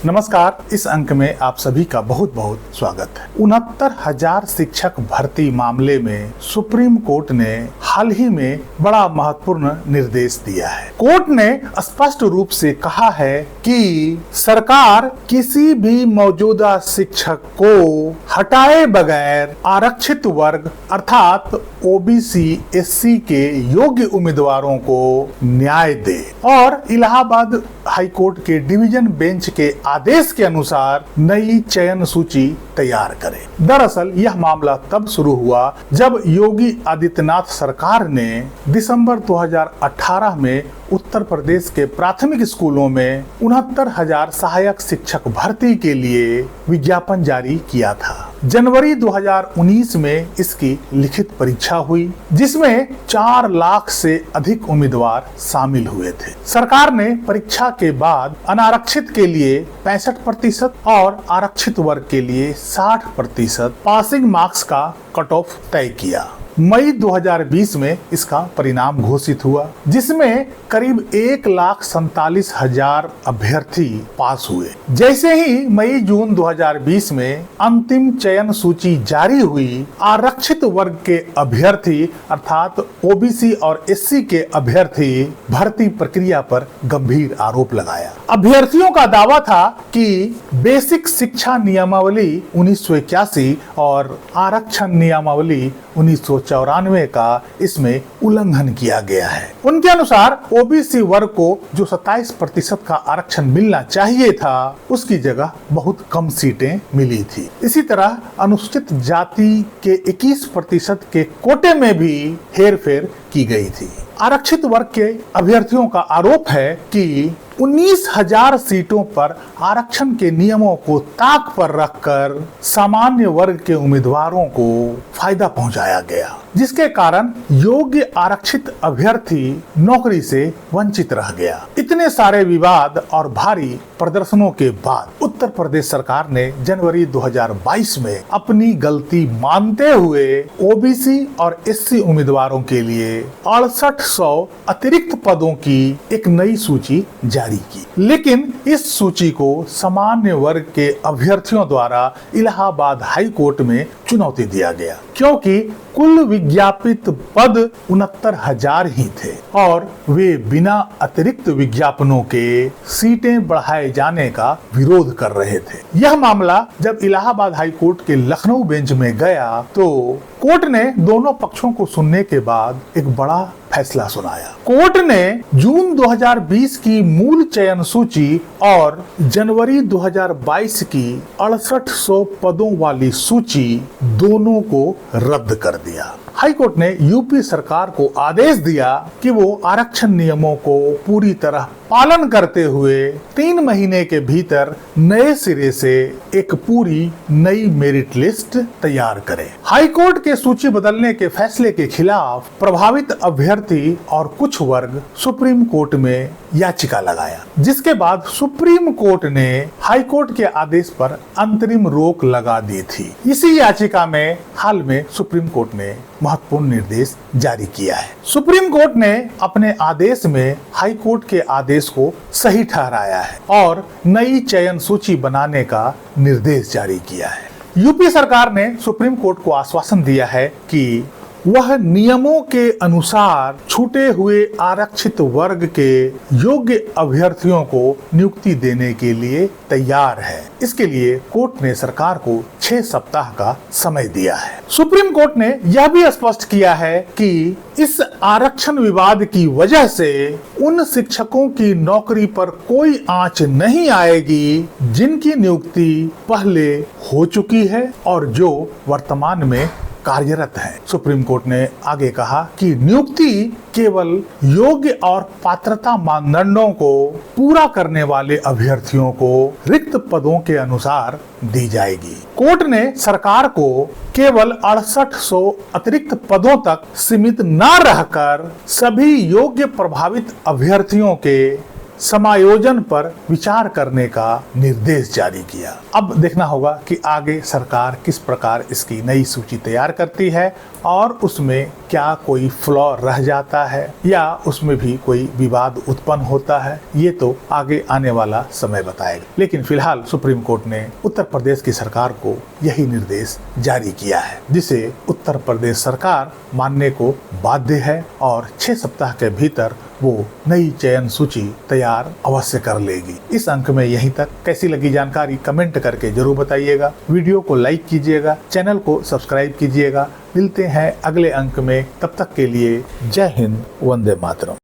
नमस्कार। इस अंक में आप सभी का बहुत बहुत स्वागत है। 69,000 शिक्षक भर्ती मामले में सुप्रीम कोर्ट ने हाल ही में बड़ा महत्वपूर्ण निर्देश दिया है। कोर्ट ने स्पष्ट रूप से कहा है कि सरकार किसी भी मौजूदा शिक्षक को हटाए बगैर आरक्षित वर्ग अर्थात ओबीसी एससी के योग्य उम्मीदवारों को न्याय दे और इलाहाबाद हाईकोर्ट के डिवीजन बेंच के आदेश के अनुसार नई चयन सूची तैयार करे। दरअसल यह मामला तब शुरू हुआ जब योगी आदित्यनाथ सरकार ने दिसंबर 2018 में उत्तर प्रदेश के प्राथमिक स्कूलों में 69,000 सहायक शिक्षक भर्ती के लिए विज्ञापन जारी किया था। जनवरी 2019 में इसकी लिखित परीक्षा हुई, जिसमें 4 लाख से अधिक उम्मीदवार शामिल हुए थे। सरकार ने परीक्षा के बाद अनारक्षित के लिए 65% और आरक्षित वर्ग के लिए 60% पासिंग मार्क्स का कट ऑफ तय किया। मई 2020 में इसका परिणाम घोषित हुआ, जिसमें करीब 1,47,000 अभ्यर्थी पास हुए। जैसे ही मई जून 2020 में अंतिम चयन सूची जारी हुई, आरक्षित वर्ग के अभ्यर्थी अर्थात ओबीसी और एससी के अभ्यर्थी भर्ती प्रक्रिया पर गंभीर आरोप लगाया। अभ्यर्थियों का दावा था कि बेसिक शिक्षा नियमावली 1981 और आरक्षण नियमावली 1994 का इसमें उल्लंघन किया गया है। उनके अनुसार ओबीसी वर्ग को जो 27% का आरक्षण मिलना चाहिए था, उसकी जगह बहुत कम सीटें मिली थी। इसी तरह अनुसूचित जाति के 21% के कोटे में भी हेरफेर की गई थी। आरक्षित वर्ग के अभ्यर्थियों का आरोप है कि 19,000 सीटों पर आरक्षण के नियमों को ताक पर रखकर सामान्य वर्ग के उम्मीदवारों को फायदा पहुंचाया गया, जिसके कारण योग्य आरक्षित अभ्यर्थी नौकरी से वंचित रह गया। इतने सारे विवाद और भारी प्रदर्शनों के बाद उत्तर प्रदेश सरकार ने जनवरी 2022 में अपनी गलती मानते हुए ओबीसी और एससी उम्मीदवारों के लिए 6800 अतिरिक्त पदों की एक नई सूची जारी की। लेकिन इस सूची को सामान्य वर्ग के अभ्यर्थियों द्वारा इलाहाबाद हाई कोर्ट में चुनौती दिया गया, क्योंकि कुल विज्ञापित पद 69,000 ही थे और वे बिना अतिरिक्त विज्ञापनों के सीटें बढ़ाए जाने का विरोध कर रहे थे। यह मामला जब इलाहाबाद हाई कोर्ट के लखनऊ बेंच में गया तो कोर्ट ने दोनों पक्षों को सुनने के बाद एक बड़ा फैसला सुनाया। कोर्ट ने जून 2020 की मूल चयन सूची और जनवरी 2022 की 6800 पदों वाली सूची दोनों को रद्द कर दिया। हाई कोर्ट ने यूपी सरकार को आदेश दिया कि वो आरक्षण नियमों को पूरी तरह पालन करते हुए 3 महीने के भीतर नए सिरे से एक पूरी नई मेरिट लिस्ट तैयार करे। हाई कोर्ट के सूची बदलने के फैसले के खिलाफ प्रभावित अभ्यर्थी और कुछ वर्ग सुप्रीम कोर्ट में याचिका लगाया, जिसके बाद सुप्रीम कोर्ट ने हाई कोर्ट के आदेश पर अंतरिम रोक लगा दी थी। इसी याचिका में हाल में सुप्रीम कोर्ट ने महत्वपूर्ण निर्देश जारी किया है। सुप्रीम कोर्ट ने अपने आदेश में हाई कोर्ट के आदेश को सही ठहराया है और नई चयन सूची बनाने का निर्देश जारी किया है। यूपी सरकार ने सुप्रीम कोर्ट को आश्वासन दिया है कि वह नियमों के अनुसार छूटे हुए आरक्षित वर्ग के योग्य अभ्यर्थियों को नियुक्ति देने के लिए तैयार है। इसके लिए कोर्ट ने सरकार को 6 सप्ताह का समय दिया है। सुप्रीम कोर्ट ने यह भी स्पष्ट किया है कि इस आरक्षण विवाद की वजह से उन शिक्षकों की नौकरी पर कोई आंच नहीं आएगी जिनकी नियुक्ति पहले हो चुकी है और जो वर्तमान में कार्यरत है। सुप्रीम कोर्ट ने आगे कहा कि नियुक्ति केवल योग्य और पात्रता मानदंडों को पूरा करने वाले अभ्यर्थियों को रिक्त पदों के अनुसार दी जाएगी। कोर्ट ने सरकार को केवल 6800 अतिरिक्त पदों तक सीमित न रहकर सभी योग्य प्रभावित अभ्यर्थियों के समायोजन पर विचार करने का निर्देश जारी किया। अब देखना होगा कि आगे सरकार किस प्रकार इसकी नई सूची तैयार करती है और उसमें क्या कोई फ्लॉ रह जाता है या उसमें भी कोई विवाद उत्पन्न होता है, ये तो आगे आने वाला समय बताएगा। लेकिन फिलहाल सुप्रीम कोर्ट ने उत्तर प्रदेश की सरकार को यही निर्देश जारी किया है, जिसे उत्तर प्रदेश सरकार मानने को बाध्य है और 6 सप्ताह के भीतर वो नई चयन सूची तैयार अवश्य कर लेगी। इस अंक में यहीं तक। कैसी लगी जानकारी कमेंट करके जरूर बताइएगा। वीडियो को लाइक कीजिएगा, चैनल को सब्सक्राइब कीजिएगा। मिलते हैं अगले अंक में, तब तक के लिए जय हिंद, वंदे मातरम।